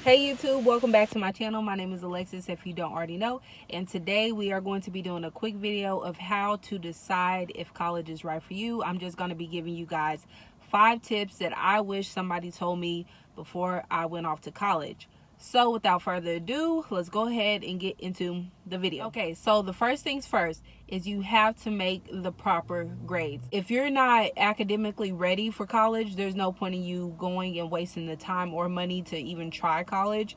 Hey YouTube, welcome back to my channel. My name is Alexis if you don't already know, and today we are going to be doing a quick video of how to decide if college is right for you. I'm just going to be giving you guys 5 tips that I wish somebody told me before I went off to college. So without further ado, let's go ahead and get into the video. Okay, so the first things first is you have to make the proper grades. If you're not academically ready for college, there's no point in you going and wasting the time or money to even try college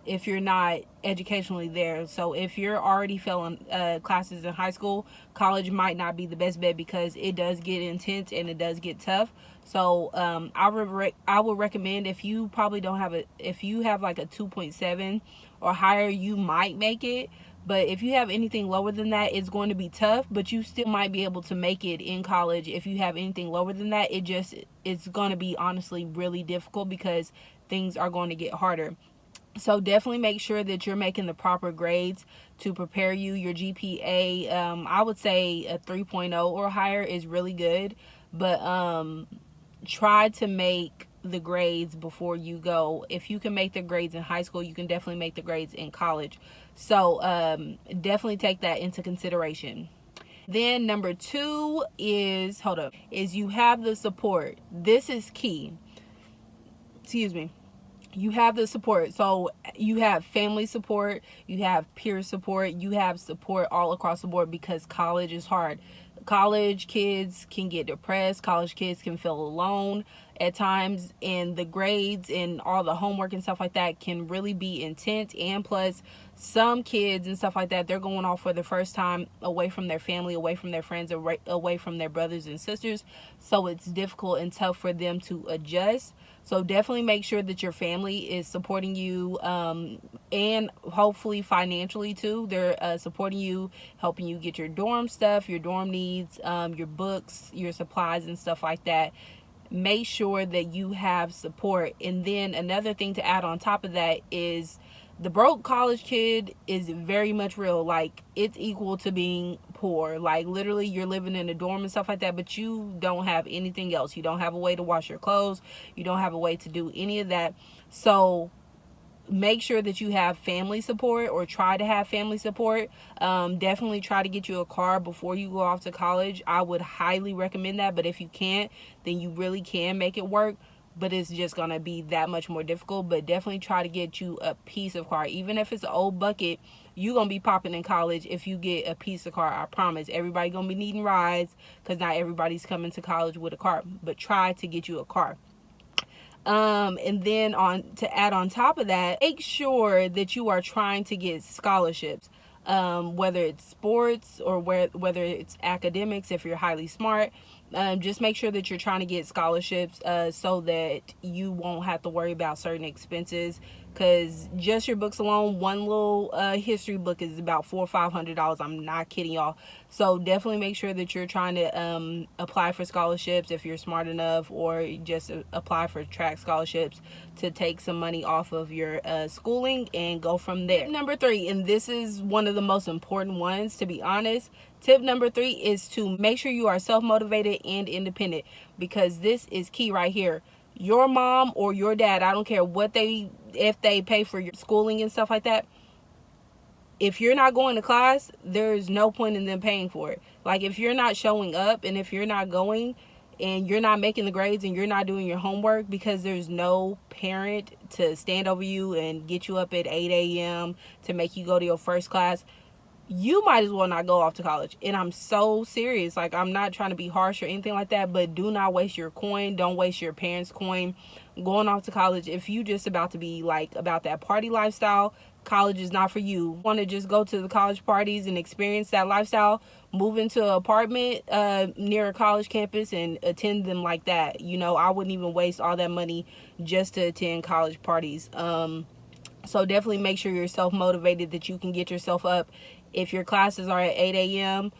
if you're not educationally there. So if you're already failing classes in high school, college might not be the best bet because it does get intense and it does get tough. So I would recommend, if you probably don't have if you have like a 2.7 or higher, you might make it. But if you have anything lower than that, it's going to be tough, but you still might be able to make it in college. If you have anything lower than that, it's going to be honestly really difficult because things are going to get harder. So definitely make sure that you're making the proper grades to prepare you. Your GPA, I would say a 3.0 or higher is really good, but try to make the grades before you go. If you can make the grades in high school, you can definitely make the grades in college. So definitely take that into consideration. Then number 2 is, is you have the support. This is key. Excuse me. You have the support. So you have family support, you have peer support, you have support all across the board, because college is hard. College kids can get depressed, college kids can feel alone at times, and the grades and all the homework and stuff like that can really be intense. And plus, some kids and stuff like that, they're going off for the first time away from their family, away from their friends, away from their brothers and sisters, so it's difficult and tough for them to adjust. So definitely make sure that your family is supporting you, and hopefully financially too. They're supporting you, helping you get your dorm stuff, your dorm needs, your books, your supplies and stuff like that. Make sure that you have support. And then another thing to add on top of that is the broke college kid is very much real. Like, it's equal to being poor. Like, literally, you're living in a dorm and stuff like that, but you don't have anything else. You don't have a way to wash your clothes, you don't have a way to do any of that. So make sure that you have family support, or try to have family support. Definitely try to get you a car before you go off to college. I would highly recommend that. But if you can't, then you really can make it work, but it's just gonna be that much more difficult. But definitely try to get you a piece of car. Even if it's an old bucket, you're gonna be popping in college if you get a piece of car. I promise. Everybody gonna be needing rides, because not everybody's coming to college with a car. But try to get you a car. And then to add on top of that, make sure that you are trying to get scholarships, whether it's sports or whether it's academics. If you're highly smart, just make sure that you're trying to get scholarships, so that you won't have to worry about certain expenses. Because just your books alone, one little history book is about $400 or $500. I'm not kidding y'all. So definitely make sure that you're trying to apply for scholarships if you're smart enough, or just apply for track scholarships to take some money off of your schooling and go from there. Tip number 3, and this is one of the most important ones, to be honest. Tip number 3 is to make sure you are self-motivated and independent, because this is key right here. Your mom or your dad, I don't care if they pay for your schooling and stuff like that, if you're not going to class, there's no point in them paying for it. Like, if you're not showing up, and if you're not going, and you're not making the grades, and you're not doing your homework, because there's no parent to stand over you and get you up at 8 a.m. to make you go to your first class, you might as well not go off to college. And I'm so serious. Like, I'm not trying to be harsh or anything like that, but do not waste your coin. Don't waste your parents' coin going off to college. If you just about to be like about that party lifestyle, college is not for you. Want to just go to the college parties and experience that lifestyle, move into an apartment near a college campus and attend them like that. I wouldn't even waste all that money just to attend college parties. So definitely make sure you're self-motivated, that you can get yourself up. If your classes are at 8 a.m.,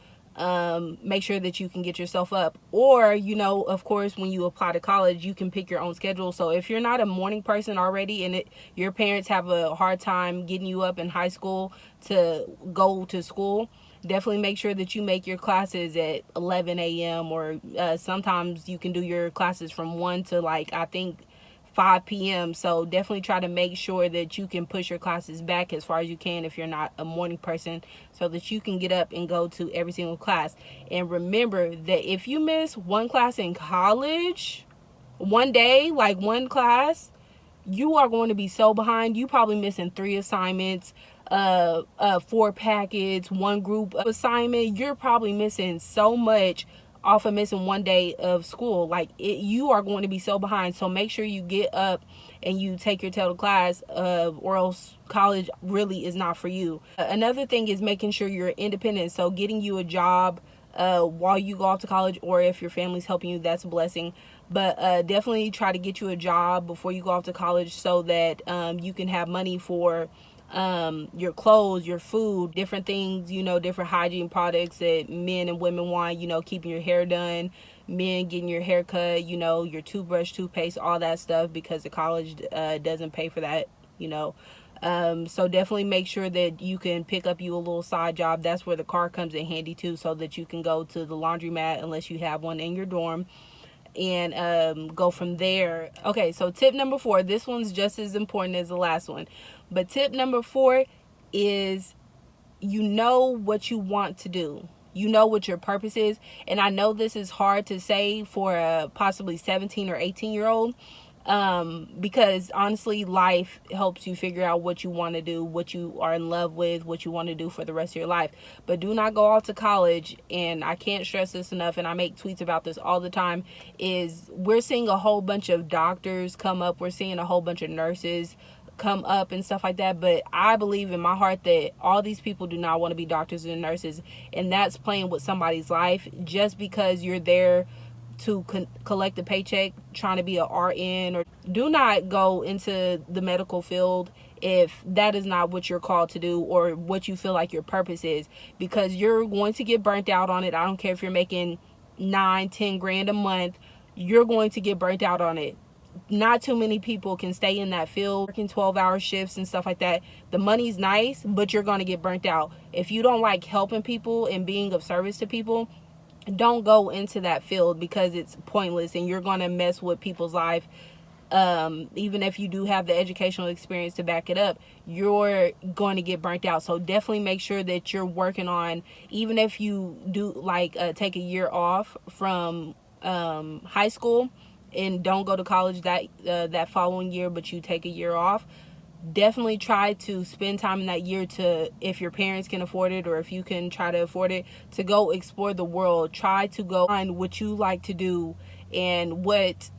make sure that you can get yourself up. Or, of course, when you apply to college, you can pick your own schedule. So if you're not a morning person already, and your parents have a hard time getting you up in high school to go to school, definitely make sure that you make your classes at 11 a.m. or sometimes you can do your classes from 1 to, like, I think 5 p.m. So definitely try to make sure that you can push your classes back as far as you can if you're not a morning person, so that you can get up and go to every single class. And remember that if you miss one class in college, one day, like one class, you are going to be so behind. You probably missing 3 assignments, 4 packets, one group assignment. You're probably missing so much off of missing one day of school. Like you are going to be so behind. So make sure you get up and you take your tail to class, or else college really is not for you. Another thing is making sure you're independent. So getting you a job while you go off to college, or if your family's helping you, that's a blessing. But definitely try to get you a job before you go off to college, so that you can have money for your clothes, your food, different things, different hygiene products that men and women want, keeping your hair done, men getting your hair cut, your toothbrush, toothpaste, all that stuff, because the college doesn't pay for that. So definitely make sure that you can pick up you a little side job. That's where the car comes in handy too, so that you can go to the laundromat, unless you have one in your dorm, and go from there. Okay, so tip number 4, this one's just as important as the last one, but tip number 4 is, what you want to do. What your purpose is. And I know this is hard to say for a possibly 17 or 18-year-old, because honestly, life helps you figure out what you want to do, what you are in love with, what you want to do for the rest of your life. But do not go off to college, and I can't stress this enough, and I make tweets about this all the time, is we're seeing a whole bunch of doctors come up, we're seeing a whole bunch of nurses come up and stuff like that. But I believe in my heart that all these people do not want to be doctors and nurses, and that's playing with somebody's life. Just because you're there to collect a paycheck, trying to be a RN, or do not go into the medical field if that is not what you're called to do, or what you feel like your purpose is, because you're going to get burnt out on it. I don't care if you're making 9-10 grand a month, you're going to get burnt out on it. Not too many people can stay in that field working 12-hour shifts and stuff like that. The money's nice, but you're going to get burnt out. If you don't like helping people and being of service to people, don't go into that field, because it's pointless and you're going to mess with people's life. Even if you do have the educational experience to back it up, you're going to get burnt out. So definitely make sure that you're working on, even if you do take a year off from high school and don't go to college that following year, but you take a year off, definitely try to spend time in that year to, if your parents can afford it, or if you can try to afford it, to go explore the world. Try to go find what you like to do and what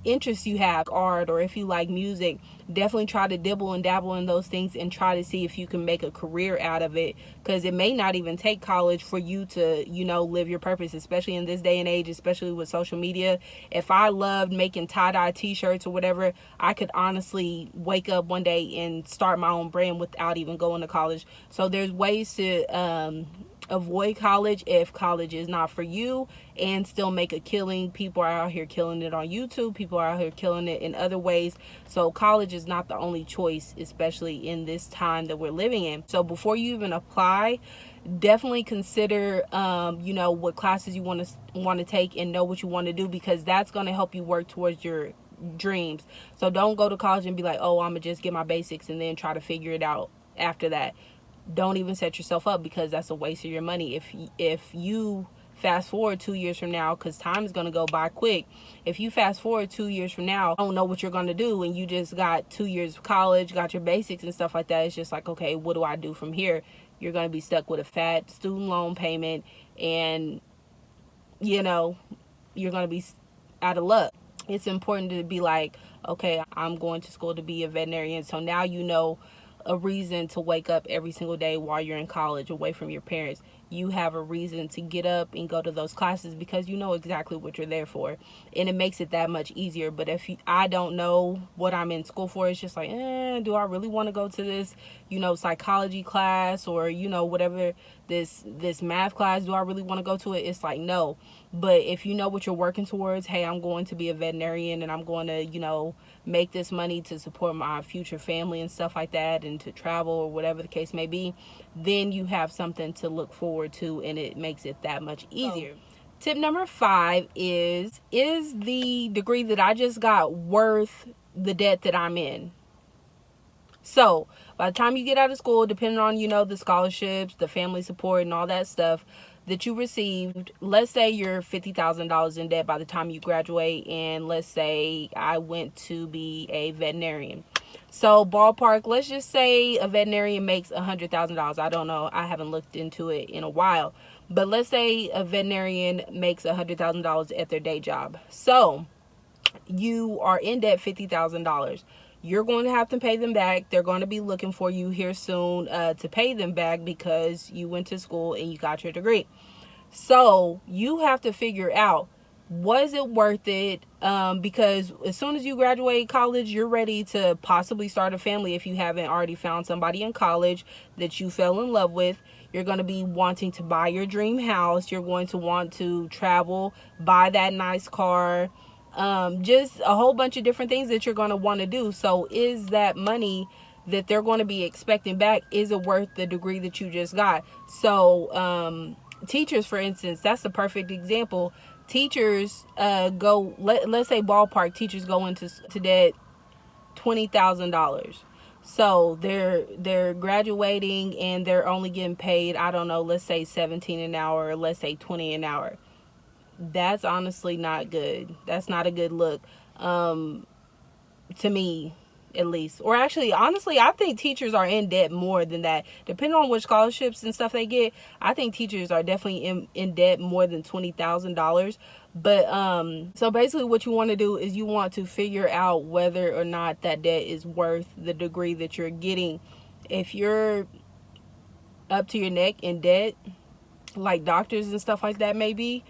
interests you have, art, or if you like music. Definitely try to dibble and dabble in those things and try to see if you can make a career out of it, because it may not even take college for you to live your purpose, especially in this day and age, especially with social media. If I loved making tie-dye t-shirts or whatever, I could honestly wake up one day and start my own brand without even going to college. So there's ways to avoid college if college is not for you, and still make a killing. People are out here killing it on YouTube. People are out here killing it in other ways. So college is not the only choice, especially in this time that we're living in. So before you even apply, definitely consider what classes you want to take, and know what you want to do, because that's going to help you work towards your dreams. So don't go to college and be like, oh, I'm gonna just get my basics and then try to figure it out after that. Don't even set yourself up, because that's a waste of your money. If you fast forward 2 years from now, because time is going to go by quick, if you fast forward 2 years from now, don't know what you're going to do, and you just got 2 years of college, got your basics and stuff like that, it's just like, okay, what do I do from here? You're going to be stuck with a fat student loan payment, and you're going to be out of luck. It's important to be like, okay, I'm going to school to be a veterinarian, so now a reason to wake up every single day while you're in college, away from your parents. You have a reason to get up and go to those classes, because you know exactly what you're there for, and it makes it that much easier. But if I don't know what I'm in school for, it's just like, do I really want to go to this psychology class, or whatever, this math class, do I really want to go to it? It's like, no. But if you know what you're working towards, hey, I'm going to be a veterinarian, and I'm going to make this money to support my future family and stuff like that, and to travel, or whatever the case may be, then you have something to look forward to, and it makes it that much easier. Tip number 5 is the degree that I just got worth the debt that I'm in? So by the time you get out of school, depending on, the scholarships, the family support, and all that stuff that you received, let's say you're $50,000 in debt by the time you graduate, and let's say I went to be a veterinarian. So ballpark, let's just say a veterinarian makes $100,000. I don't know. I haven't looked into it in a while. But let's say a veterinarian makes $100,000 at their day job. So you are in debt $50,000. You're going to have to pay them back. They're going to be looking for you here soon to pay them back because you went to school and you got your degree. So you have to figure out, was it worth it? Because as soon as you graduate college, you're ready to possibly start a family if you haven't already found somebody in college that you fell in love with. You're going to be wanting to buy your dream house. You're going to want to travel, buy that nice car. Just a whole bunch of different things that you're going to want to do. So is that money that they're going to be expecting back, is it worth the degree that you just got? So teachers, for instance, that's a perfect example. Teachers let's say ballpark, teachers go into debt $20,000. So they're graduating and they're only getting paid, I don't know, let's say 17 an hour, or let's say 20 an hour. That's honestly not good. That's not a good look, to me, at least. Or actually, honestly, I think teachers are in debt more than that. Depending on what scholarships and stuff they get, I think teachers are definitely in debt more than $20,000. But so basically what you want to do is you want to figure out whether or not that debt is worth the degree that you're getting. If you're up to your neck in debt, like doctors and stuff like that maybe,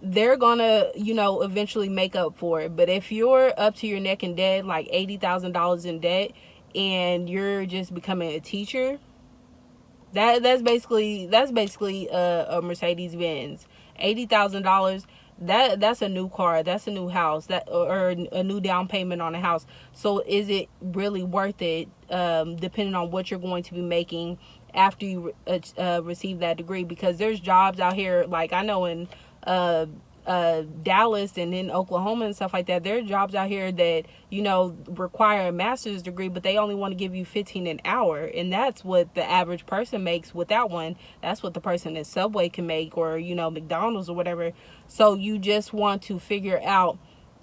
they're gonna, eventually make up for it. But if you're up to your neck in debt, like $80,000 in debt, and you're just becoming a teacher, that's basically a Mercedes Benz. $80,000. That's a new car. That's a new house. Or a new down payment on a house. So is it really worth it? Depending on what you're going to be making after you receive that degree, because there's jobs out here, like I know in Dallas and in Oklahoma and stuff like that, there are jobs out here that require a master's degree, but they only want to give you 15 an hour, and that's what the average person makes without one. That's what the person at Subway can make, or McDonald's or whatever. So you just want to figure out,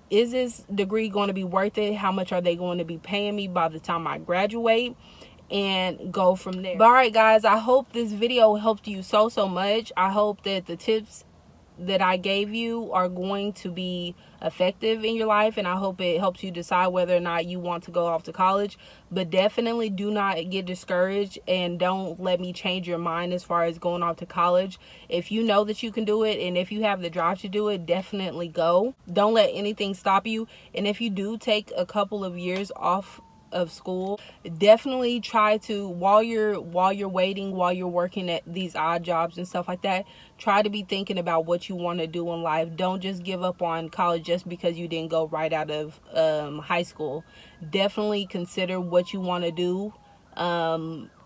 is this degree going to be worth it? How much are they going to be paying me by the time I graduate? And go from there. But all right, guys, I hope this video helped you so much. I hope that the tips that I gave you are going to be effective in your life, and I hope it helps you decide whether or not you want to go off to college. But definitely do not get discouraged, and don't let me change your mind as far as going off to college. If you know that you can do it, and if you have the drive to do it, definitely go. Don't let anything stop you. And if you do take a couple of years off of school, definitely try to, while you're waiting, while you're working at these odd jobs and stuff like that, try to be thinking about what you want to do in life. Don't just give up on college just because you didn't go right out of high school. Definitely consider what you want to do.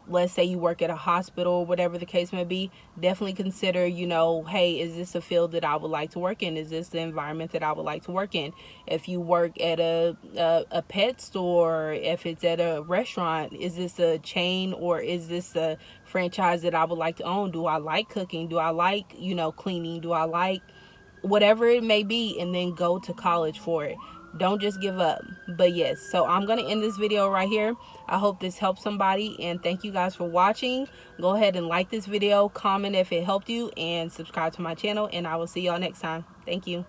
Let's say you work at a hospital or whatever the case may be. Definitely consider, hey, is this a field that I would like to work in? Is this the environment that I would like to work in? If you work at a pet store, if it's at a restaurant, is this a chain or is this a franchise that I would like to own? Do I like cooking? Do I like, cleaning? Do I like whatever it may be? And then go to college for it. Don't just give up. But yes, so I'm going to end this video right here. I hope this helped somebody, and thank you guys for watching. Go ahead and like this video, comment if it helped you, and subscribe to my channel, and I will see y'all next time. Thank you.